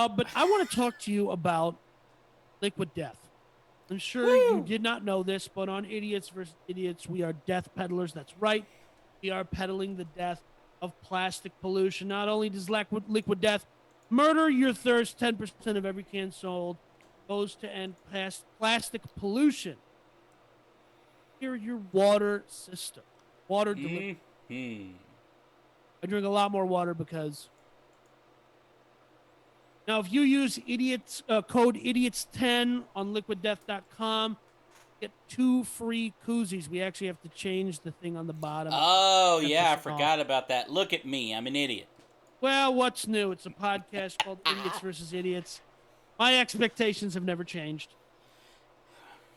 But I want to talk to you about liquid death. I'm sure you Woo! did not know this, but on Idiots versus Idiots, we are death peddlers. That's right. We are peddling the death of plastic pollution. Not only does liquid death murder your thirst, 10% of every can sold goes to end plastic pollution. Here, your water system, water delivery. Mm-hmm. I drink a lot more water because now if you use code idiots10 on liquiddeath.com, get 2 free koozies. We actually have to change the thing on the bottom. Oh, yeah, I 10% off. forgot about that. Look at me. I'm an idiot. Well, what's new? It's a podcast called Idiots versus Idiots. My expectations have never changed.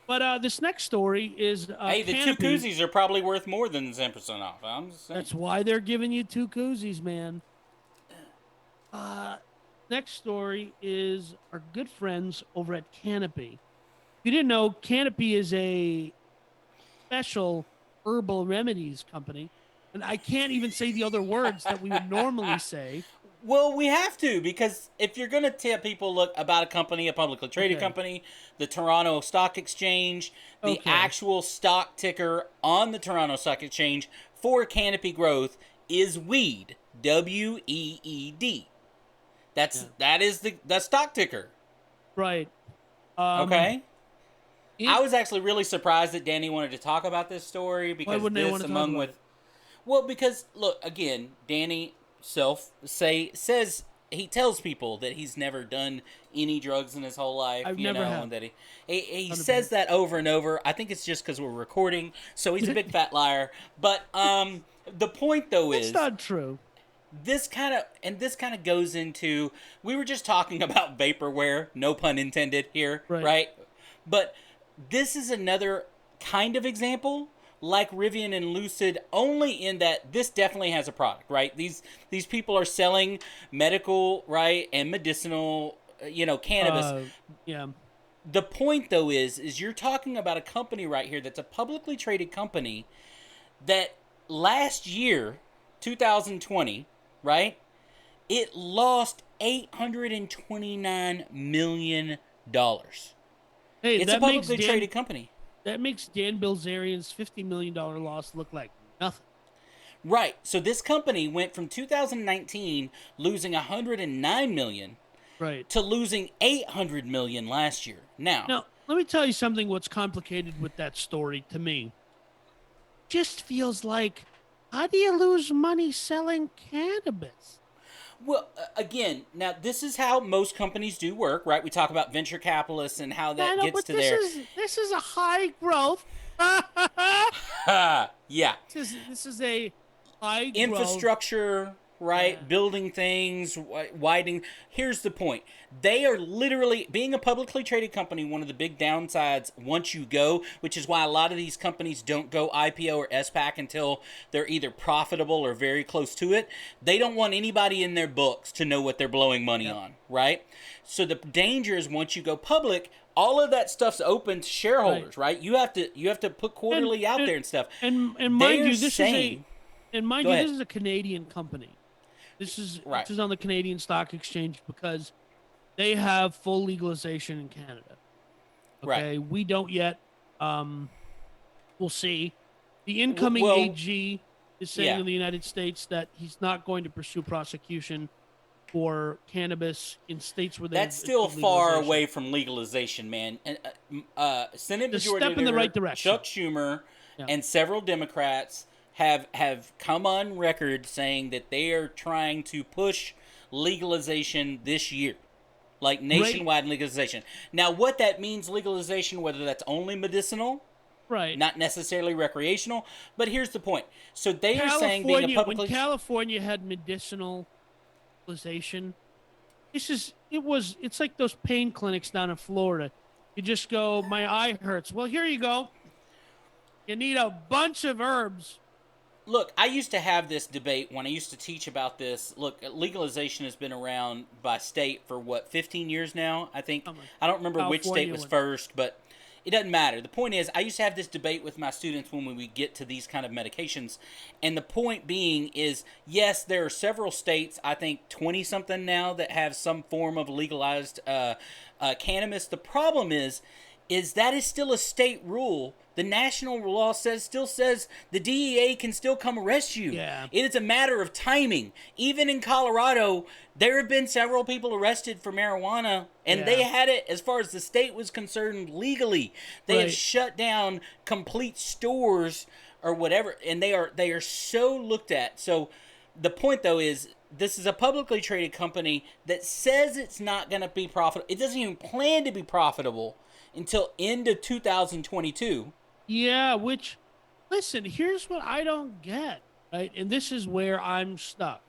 But this next story is Hey, the 2 Canopy. koozies are probably worth more than 10% off. I'm just saying. That's why they're giving you 2 koozies, man. Next story is our good friends over at Canopy. If you didn't know, Canopy is a special herbal remedies company. And I can't even say the other words that we would normally say. Well, we have to, because if you're going to tell people, look, about a company, a publicly traded company, the Toronto Stock Exchange, the actual stock ticker on the Toronto Stock Exchange for Canopy Growth is WEED. WEED. That is the stock ticker. Right. Okay? I was actually really surprised that Danny wanted to talk about this story, because why wouldn't they want to talk about it? Well, because look, again, Danny says he tells people that he's never done any drugs in his whole life. I've never had. And that he says that over and over. I think it's just because we're recording, so he's a big fat liar. But the point though is, it's not true. This kind of goes into, we were just talking about vaporware, no pun intended here, right? But this is another kind of example, like Rivian and Lucid, only in that this definitely has a product, right? These people are selling medical, right, and medicinal, cannabis. Yeah. The point though is you're talking about a company right here that's a publicly traded company that last year, 2020, right, it lost $829 million. Hey, it's a publicly traded company. That makes Dan Bilzerian's $50 million loss look like nothing. Right. So this company went from 2019 losing $109 million to losing $800 million last year. Now, let me tell you something what's complicated with that story to me. Just feels like, how do you lose money selling cannabis? Well, again, now this is how most companies do work, right? We talk about venture capitalists and how that gets to their... This is a high growth. Yeah. This is a high infrastructure, growth. right? Yeah. Building things, widening. Here's the point. They are literally, being a publicly traded company, one of the big downsides once you go, which is why a lot of these companies don't go IPO or SPAC until they're either profitable or very close to it. They don't want anybody in their books to know what they're blowing money on, right? So the danger is once you go public, all of that stuff's open to shareholders, right? You have to put quarterly out there and stuff. And mind you, this is a Canadian company. This is on the Canadian Stock Exchange because they have full legalization in Canada. Okay, we don't yet. We'll see. The incoming AG is saying in the United States that he's not going to pursue prosecution for cannabis in states where that's still far away from legalization, man. And Senate Majority Leader in the right direction. Chuck Schumer and several Democrats have come on record saying that they are trying to push legalization this year, like nationwide legalization. Now, what that means, legalization, whether that's only medicinal, not necessarily recreational, but here's the point. So they are saying being a publicly... When California had medicinal legalization, it's like those pain clinics down in Florida. You just go, my eye hurts. Well, here you go. You need a bunch of herbs. Look, I used to have this debate when I used to teach about this. Look, legalization has been around by state for 15 years now, I think. I don't remember which state was first, but It doesn't matter. The point is, I used to have this debate with my students when we get to these kind of medications. And the point being is, yes, there are several states, I think 20-something now, that have some form of legalized cannabis. The problem is that is still a state rule. The national law still says the DEA can still come arrest you. Yeah. It is a matter of timing. Even in Colorado, there have been several people arrested for marijuana, and they had it, as far as the state was concerned, legally. They have shut down complete stores or whatever, and they are so looked at. So the point, though, is this is a publicly traded company that says it's not going to be profitable. It doesn't even plan to be profitable until end of 2022. Yeah, which, listen, here's what I don't get, right? And this is where I'm stuck.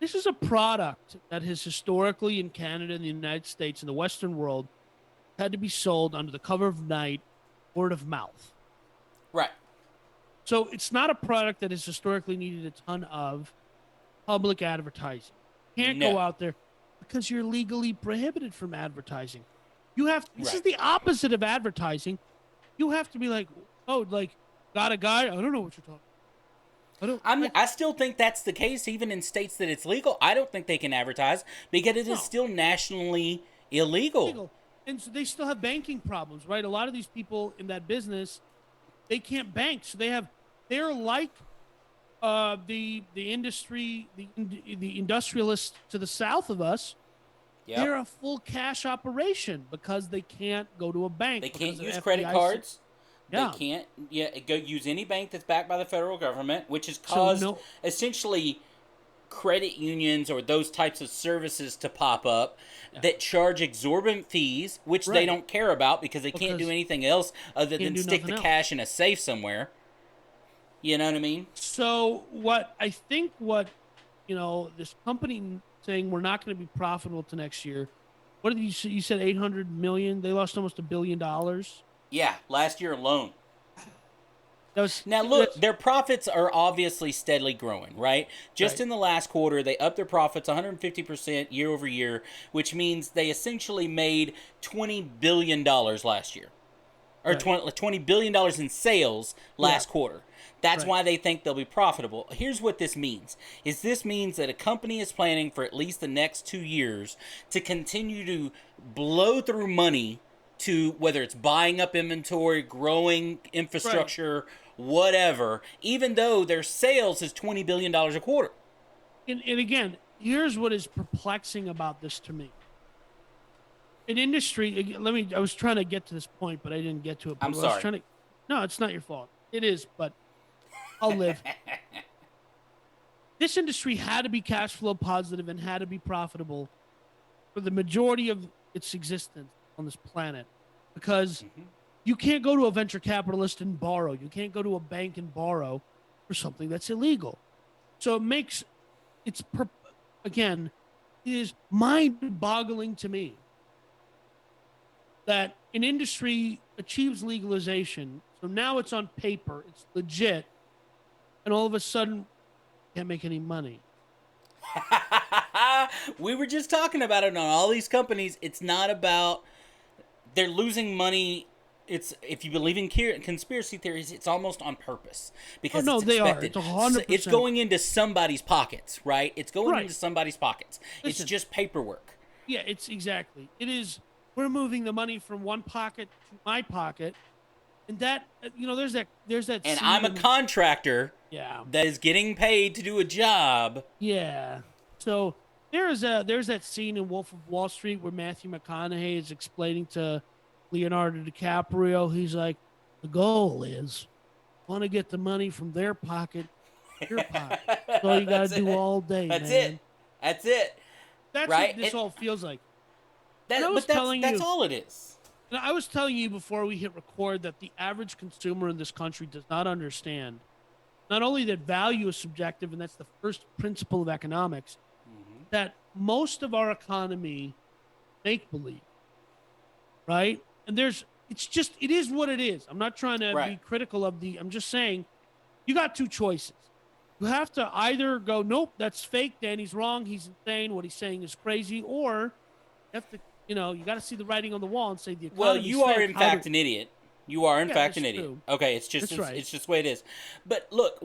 This is a product that has historically in Canada and the United States and the Western world had to be sold under the cover of night, word of mouth. Right. So it's not a product that has historically needed a ton of public advertising. You can't go out there because you're legally prohibited from advertising. You have this is the opposite of advertising. You have to be like, oh, like, got a guy? I don't know what you're talking about. I still think that's the case, even in states that it's legal. I don't think they can advertise because it is still nationally illegal. And so they still have banking problems, right? A lot of these people in that business, they can't bank. So they're like the industry, the industrialists to the south of us. Yep. They're a full cash operation because they can't go to a bank. They can't use credit cards. They can't go use any bank that's backed by the federal government, which has caused essentially credit unions or those types of services to pop up that charge exorbitant fees, which they don't care about because they can't do anything else other than stick the cash in a safe somewhere. You know what I mean? So this company saying we're not going to be profitable to next year. What did you said? 800 million. They lost almost $1 billion. Yeah, last year alone. Now look, their profits are obviously steadily growing, right? Just in the last quarter, they upped their profits 150% year over year, which means they essentially made $20 billion last year, or $20 billion in sales last quarter. That's why they think they'll be profitable. Here's what this means. This means that a company is planning for at least the next 2 years to continue to blow through money to whether it's buying up inventory, growing infrastructure, whatever, even though their sales is $20 billion a quarter. And again, here's what is perplexing about this to me. An industry, I was trying to get to this point, but I didn't get to it. I'm sorry. No, it's not your fault. It is, but I'll live. This industry had to be cash flow positive and had to be profitable for the majority of its existence on this planet, because you can't go to a venture capitalist and borrow. You can't go to a bank and borrow for something that's illegal. So it is mind-boggling to me that an industry achieves legalization. So now it's on paper, it's legit, and all of a sudden can't make any money. We were just talking about it on all these companies. It's not about they're losing money. It's, if you believe in conspiracy theories, it's almost on purpose because it's expected. It's 100%. It's going into somebody's pockets, right? It's going into somebody's pockets. Listen, it's just paperwork. Yeah, it's exactly. It is. We're moving the money from one pocket to my pocket, and that there's that. And I'm a contractor. Yeah. That is getting paid to do a job. Yeah. So there's that scene in Wolf of Wall Street where Matthew McConaughey is explaining to Leonardo DiCaprio. He's like, the goal is, want to get the money from their pocket to your pocket. That's all you got to do all day. That's man. it. That's it. That's right? what this all feels like. That's all it is. I was telling you before we hit record that the average consumer in this country does not understand not only that value is subjective, and that's the first principle of economics, that most of our economy make-believe, right? And it is what it is. I'm not trying to be critical of I'm just saying, you got two choices. You have to either go, nope, that's fake, Danny's wrong, he's insane, what he's saying is crazy, or you have to you know, you got to see the writing on the wall and say the economy. Well, you are in fact an idiot. You are in fact an idiot. True. Okay, it's just the way it is. But look,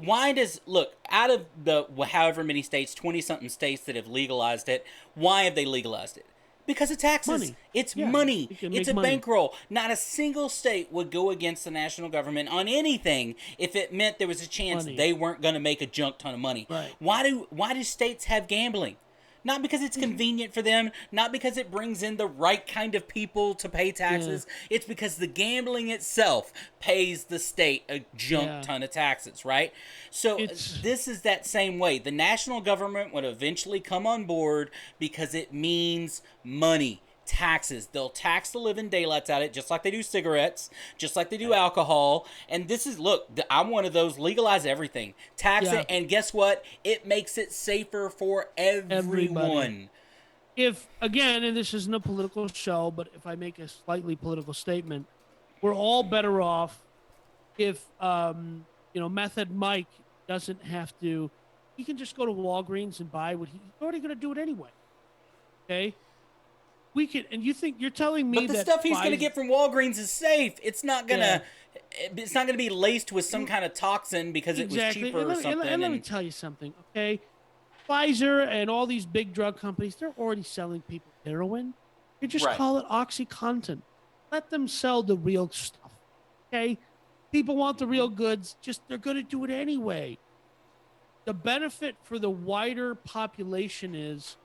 out of the however many states, 20-something states that have legalized it, why have they legalized it? Because of taxes. Money. It's money. It's a bankroll. Not a single state would go against the national government on anything if it meant there was a chance they weren't going to make a junk ton of money. Right. Why do states have gambling? Not because it's convenient for them, not because it brings in the right kind of people to pay taxes. Yeah. It's because the gambling itself pays the state a junk ton of taxes, right? So this is that same way. The national government would eventually come on board because it means money. Taxes. They'll tax the living daylights out of it, just like they do cigarettes, just like they do alcohol. And this is, look, I'm one of those, legalize everything. Tax it, and guess what? It makes it safer for everyone. If, again, and this isn't a political show, but if I make a slightly political statement, we're all better off if, Meth Head Mike doesn't have to, he can just go to Walgreens and buy what he's already going to do it anyway. Okay? We can, and you're telling me that the stuff he's going to get from Walgreens is safe. It's not gonna, it's not gonna be laced with some kind of toxin because it was cheaper or something. And let me tell you something, okay? Pfizer and all these big drug companies, they're already selling people heroin. You just call it OxyContin. Let them sell the real stuff, okay? People want the real goods. Just they're going to do it anyway. The benefit for the wider population is,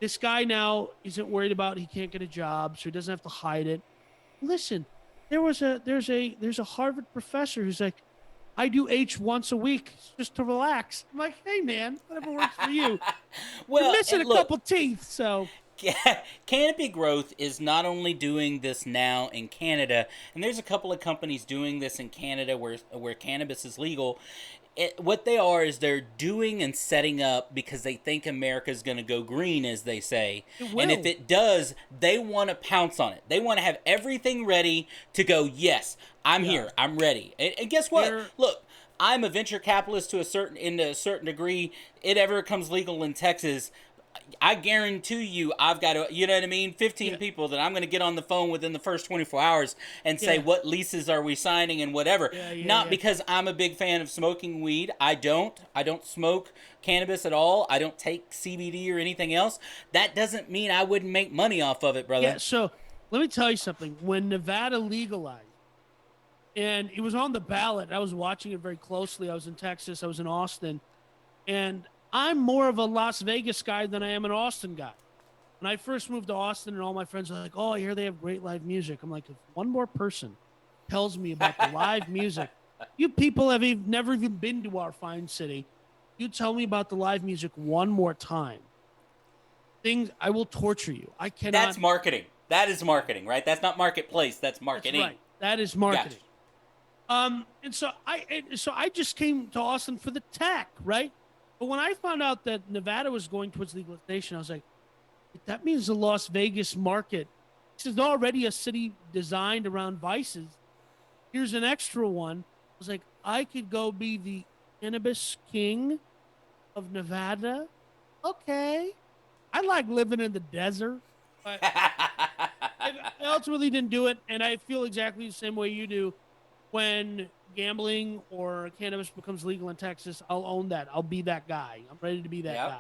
this guy now isn't worried about he can't get a job, so he doesn't have to hide it. Listen, there's a Harvard professor who's like, I do H once a week just to relax. I'm like, hey man, whatever works for you. Well, you're missing a couple teeth, so. Canopy Growth is not only doing this now in Canada, and there's a couple of companies doing this in Canada where cannabis is legal. What they are is they're doing and setting up because they think America's going to go green, as they say. And if it does, they want to pounce on it. They want to have everything ready to go, yes, I'm here. I'm ready. And guess what? Look, I'm a venture capitalist to a certain degree. It ever comes legal in Texas, I guarantee you I've got, 15 people that I'm going to get on the phone within the first 24 hours and say, what leases are we signing and whatever. Not because I'm a big fan of smoking weed. I don't smoke cannabis at all. I don't take CBD or anything else. That doesn't mean I wouldn't make money off of it, brother. Yeah, so let me tell you something. When Nevada legalized, and it was on the ballot, I was watching it very closely. I was in Texas. I was in Austin. And I'm more of a Las Vegas guy than I am an Austin guy. When I first moved to Austin, and all my friends are like, oh, I hear they have great live music. I'm like, if one more person tells me about the live music, you people have never even been to our fine city. You tell me about the live music one more time. I will torture you. I cannot. That's marketing. That is marketing, right? That's not marketplace. That's marketing. That's right. That is marketing. Gotcha. And so I just came to Austin for the tech, right? But when I found out that Nevada was going towards legalization, I was like, that means the Las Vegas market, this is already a city designed around vices. Here's an extra one. I was like, I could go be the cannabis king of Nevada. Okay. I like living in the desert. But I ultimately didn't do it, and I feel exactly the same way you do. When gambling or cannabis becomes legal in Texas, I'll own that. I'll be that guy. I'm ready to be that guy.